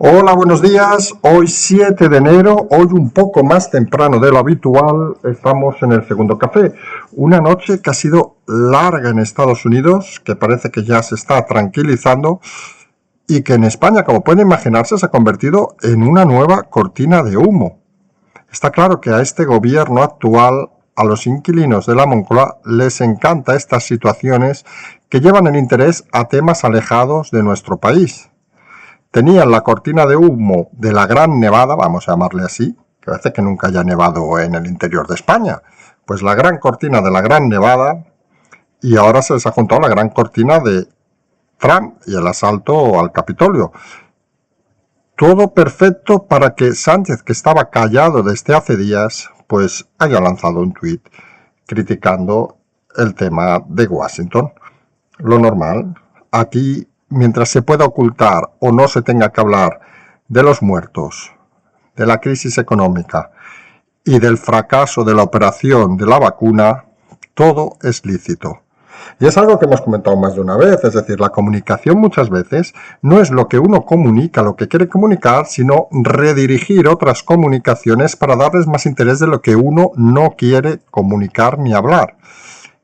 Hola, buenos días. Hoy 7 de enero, hoy un poco más temprano de lo habitual, estamos en el segundo café. Una noche que ha sido larga en Estados Unidos, que parece que ya se está tranquilizando y que en España, como pueden imaginarse, se ha convertido en una nueva cortina de humo. Está claro que a este gobierno actual, a los inquilinos de la Moncloa, les encanta estas situaciones que llevan el interés a temas alejados de nuestro país. Tenían la cortina de humo de la Gran Nevada, vamos a llamarle así, que parece que nunca haya nevado en el interior de España. Pues la gran cortina de la Gran Nevada, y ahora se les ha juntado la gran cortina de Trump y el asalto al Capitolio. Todo perfecto para que Sánchez, que estaba callado desde hace días, pues haya lanzado un tuit criticando el tema de Washington. Lo normal. Aquí, mientras se pueda ocultar o no se tenga que hablar de los muertos, de la crisis económica y del fracaso de la operación de la vacuna, todo es lícito. Y es algo que hemos comentado más de una vez, es decir, la comunicación muchas veces no es lo que uno comunica, lo que quiere comunicar, sino redirigir otras comunicaciones para darles más interés de lo que uno no quiere comunicar ni hablar.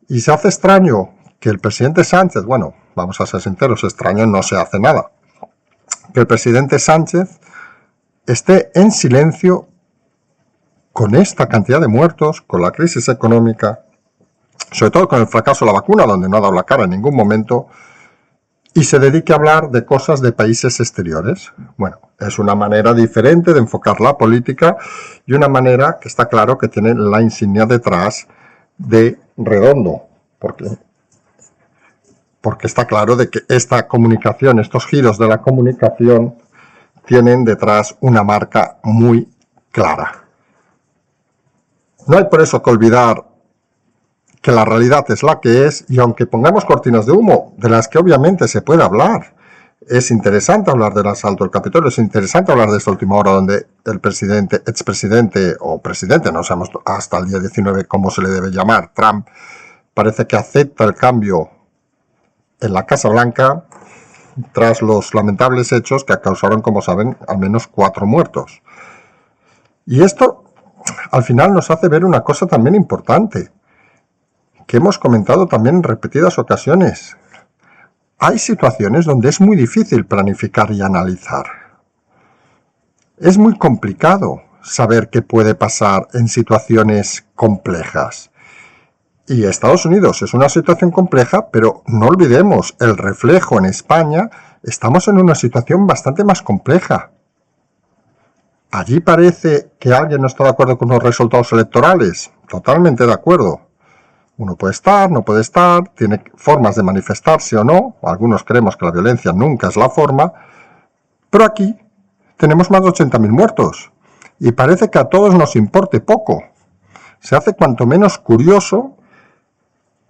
Y se hace extraño que el presidente Sánchez, bueno, vamos a ser sinceros, extraño no se hace nada, que el presidente Sánchez esté en silencio con esta cantidad de muertos, con la crisis económica, sobre todo con el fracaso de la vacuna, donde no ha dado la cara en ningún momento, y se dedique a hablar de cosas de países exteriores. Bueno, es una manera diferente de enfocar la política y una manera que está claro que tiene la insignia detrás de redondo, porque está claro de que esta comunicación, estos giros de la comunicación, tienen detrás una marca muy clara. No hay por eso que olvidar que la realidad es la que es, y aunque pongamos cortinas de humo, de las que obviamente se puede hablar, es interesante hablar del asalto al Capitolio, es interesante hablar de esta última hora donde el presidente, expresidente o presidente, no sabemos hasta el día 19 cómo se le debe llamar, Trump, parece que acepta el cambio en la Casa Blanca tras los lamentables hechos que causaron, como saben, al menos 4 muertos. Y esto al final nos hace ver una cosa también importante, que hemos comentado también en repetidas ocasiones. Hay situaciones donde es muy difícil planificar y analizar. Es muy complicado saber qué puede pasar en situaciones complejas. Y Estados Unidos es una situación compleja, pero no olvidemos, el reflejo en España, estamos en una situación bastante más compleja. Allí parece que alguien no está de acuerdo con los resultados electorales. Totalmente de acuerdo. Uno puede estar, no puede estar, tiene formas de manifestarse o no. Algunos creemos que la violencia nunca es la forma. Pero aquí tenemos más de 80.000 muertos. Y parece que a todos nos importe poco. Se hace cuanto menos curioso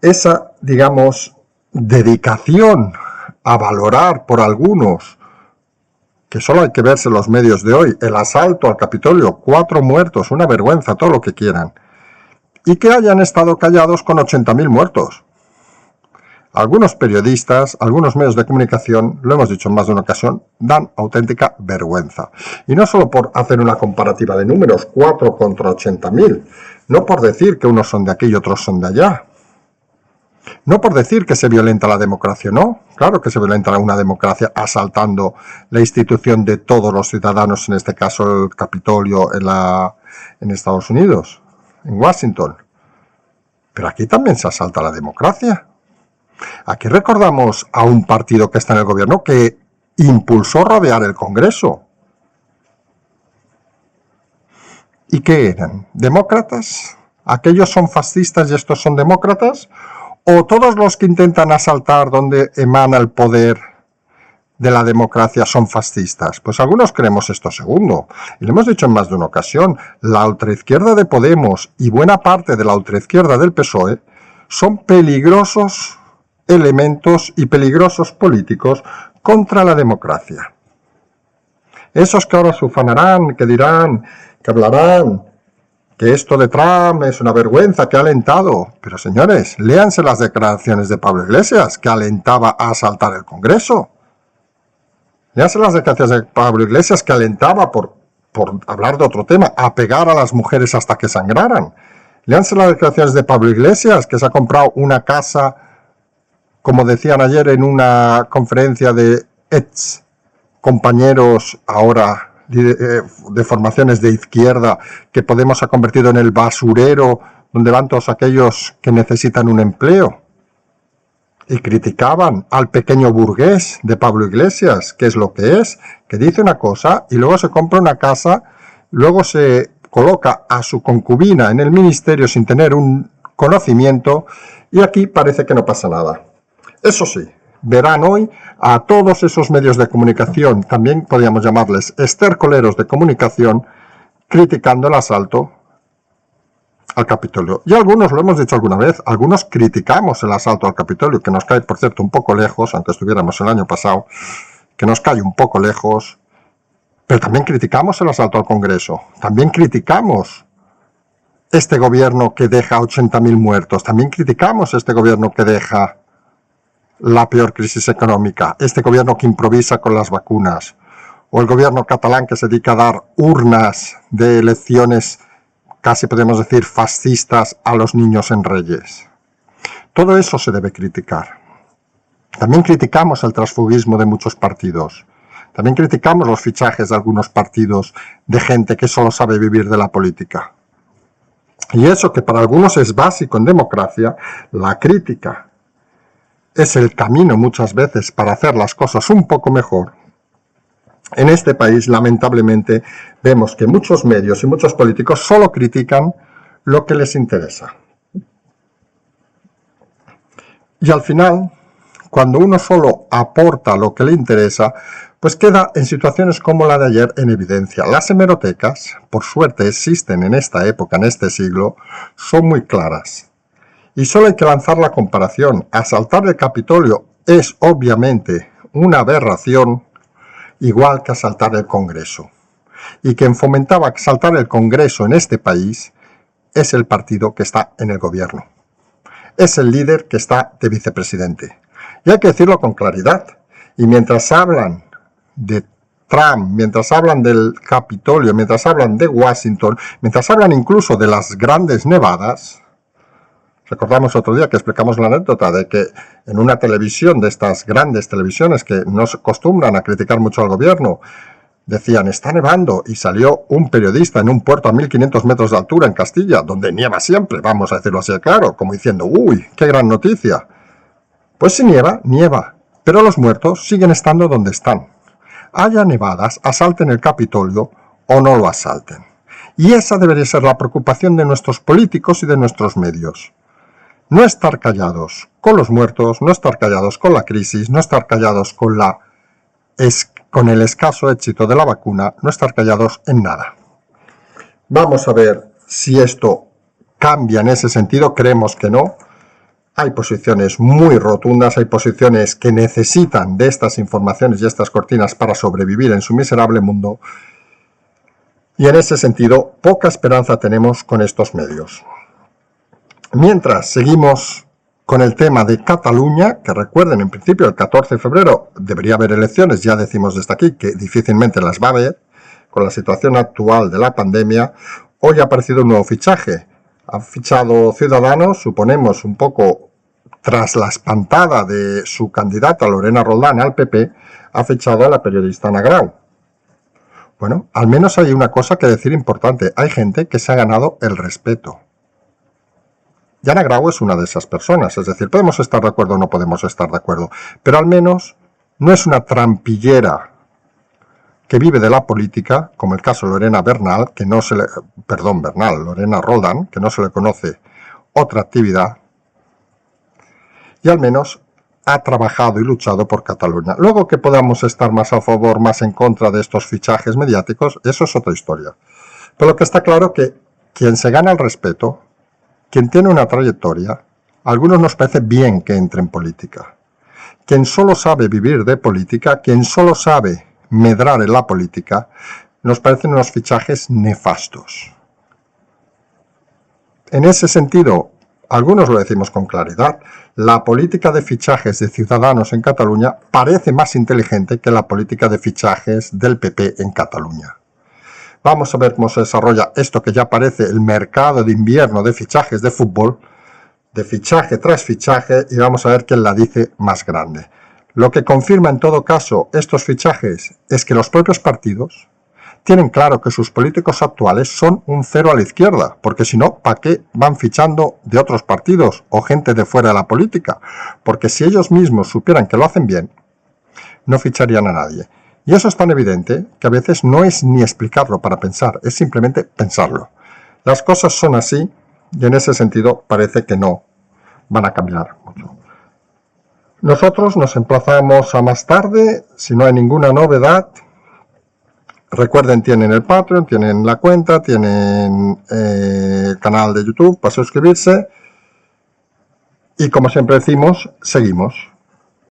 esa, digamos, dedicación a valorar por algunos, que solo hay que verse los medios de hoy, el asalto al Capitolio, 4 muertos, una vergüenza, todo lo que quieran, y que hayan estado callados con 80.000 muertos. Algunos periodistas, algunos medios de comunicación, lo hemos dicho en más de una ocasión, dan auténtica vergüenza. Y no solo por hacer una comparativa de números, 4 contra 80.000, no por decir que unos son de aquí y otros son de allá. No por decir que se violenta la democracia, no. Claro que se violenta una democracia asaltando la institución de todos los ciudadanos, en este caso el Capitolio en Estados Unidos, en Washington. Pero aquí también se asalta la democracia. Aquí recordamos a un partido que está en el gobierno que impulsó rodear el Congreso. ¿Y qué eran? ¿Demócratas? ¿Aquellos son fascistas y estos son demócratas? ¿O todos los que intentan asaltar donde emana el poder de la democracia son fascistas? Pues algunos creemos esto segundo. Y lo hemos dicho en más de una ocasión, la ultraizquierda de Podemos y buena parte de la ultraizquierda del PSOE son peligrosos elementos y peligrosos políticos contra la democracia. Esos que ahora se ufanarán, que dirán, que hablarán, que esto de Trump es una vergüenza, que ha alentado. Pero señores, léanse las declaraciones de Pablo Iglesias, que alentaba a asaltar el Congreso. Léanse las declaraciones de Pablo Iglesias, que alentaba, por hablar de otro tema, a pegar a las mujeres hasta que sangraran. Léanse las declaraciones de Pablo Iglesias, que se ha comprado una casa, como decían ayer en una conferencia de ex compañeros ahora de formaciones de izquierda, que Podemos ha convertido en el basurero donde van todos aquellos que necesitan un empleo. Y criticaban al pequeño burgués de Pablo Iglesias, que es lo que es, que dice una cosa y luego se compra una casa, luego se coloca a su concubina en el ministerio sin tener un conocimiento, y aquí parece que no pasa nada. Eso sí, verán hoy a todos esos medios de comunicación, también podríamos llamarles estercoleros de comunicación, criticando el asalto al Capitolio. Y algunos, lo hemos dicho alguna vez, algunos criticamos el asalto al Capitolio, que nos cae, por cierto, un poco lejos, aunque estuviéramos el año pasado, que nos cae un poco lejos, pero también criticamos el asalto al Congreso, también criticamos este gobierno que deja 80.000 muertos, también criticamos este gobierno que deja la peor crisis económica, este gobierno que improvisa con las vacunas, o el gobierno catalán que se dedica a dar urnas de elecciones, casi podemos decir fascistas, a los niños en Reyes. Todo eso se debe criticar. También criticamos el transfugismo de muchos partidos. También criticamos los fichajes de algunos partidos de gente que solo sabe vivir de la política. Y eso, que para algunos es básico en democracia, la crítica es el camino muchas veces para hacer las cosas un poco mejor. En este país, lamentablemente, vemos que muchos medios y muchos políticos solo critican lo que les interesa. Y al final, cuando uno solo aporta lo que le interesa, pues queda en situaciones como la de ayer en evidencia. Las hemerotecas, por suerte existen en esta época, en este siglo, son muy claras. Y solo hay que lanzar la comparación. Asaltar el Capitolio es obviamente una aberración, igual que asaltar el Congreso. Y quien fomentaba asaltar el Congreso en este país es el partido que está en el gobierno. Es el líder que está de vicepresidente. Y hay que decirlo con claridad. Y mientras hablan de Trump, mientras hablan del Capitolio, mientras hablan de Washington, mientras hablan incluso de las grandes nevadas, recordamos otro día que explicamos la anécdota de que en una televisión de estas grandes televisiones que no se acostumbran a criticar mucho al gobierno, decían, está nevando, y salió un periodista en un puerto a 1.500 metros de altura en Castilla, donde nieva siempre, vamos a decirlo así claro, como diciendo, uy, qué gran noticia. Pues si nieva, nieva, pero los muertos siguen estando donde están. Haya nevadas, asalten el Capitolio o no lo asalten. Y esa debería ser la preocupación de nuestros políticos y de nuestros medios. No estar callados con los muertos, no estar callados con la crisis, no estar callados con el escaso éxito de la vacuna, no estar callados en nada. Vamos a ver si esto cambia en ese sentido, creemos que no. Hay posiciones muy rotundas, hay posiciones que necesitan de estas informaciones y estas cortinas para sobrevivir en su miserable mundo. Y en ese sentido, poca esperanza tenemos con estos medios. Mientras seguimos con el tema de Cataluña, que recuerden, en principio el 14 de febrero debería haber elecciones, ya decimos desde aquí que difícilmente las va a haber, con la situación actual de la pandemia. Hoy ha aparecido un nuevo fichaje. Ha fichado Ciudadanos, suponemos un poco tras la espantada de su candidata Lorena Roldán al PP, ha fichado a la periodista Ana Grau. Bueno, al menos hay una cosa que decir importante, hay gente que se ha ganado el respeto. Y Ana Grau es una de esas personas, es decir, podemos estar de acuerdo o no podemos estar de acuerdo, pero al menos no es una trampillera que vive de la política, como el caso de Lorena Bernal, Lorena Roldán, que no se le conoce otra actividad, y al menos ha trabajado y luchado por Cataluña. Luego que podamos estar más a favor, más en contra de estos fichajes mediáticos, eso es otra historia. Pero lo que está claro que quien se gana el respeto, quien tiene una trayectoria, a algunos nos parece bien que entre en política. Quien solo sabe vivir de política, quien solo sabe medrar en la política, nos parecen unos fichajes nefastos. En ese sentido, algunos lo decimos con claridad, la política de fichajes de Ciudadanos en Cataluña parece más inteligente que la política de fichajes del PP en Cataluña. Vamos a ver cómo se desarrolla esto que ya parece el mercado de invierno de fichajes de fútbol, de fichaje tras fichaje, y vamos a ver quién la dice más grande. Lo que confirma en todo caso estos fichajes es que los propios partidos tienen claro que sus políticos actuales son un cero a la izquierda, porque si no, ¿para qué van fichando de otros partidos o gente de fuera de la política? Porque si ellos mismos supieran que lo hacen bien, no ficharían a nadie. Y eso es tan evidente que a veces no es ni explicarlo para pensar, es simplemente pensarlo. Las cosas son así y en ese sentido parece que no van a cambiar mucho. Nosotros nos emplazamos a más tarde, si no hay ninguna novedad. Recuerden, tienen el Patreon, tienen la cuenta, tienen el canal de YouTube para suscribirse. Y como siempre decimos, seguimos.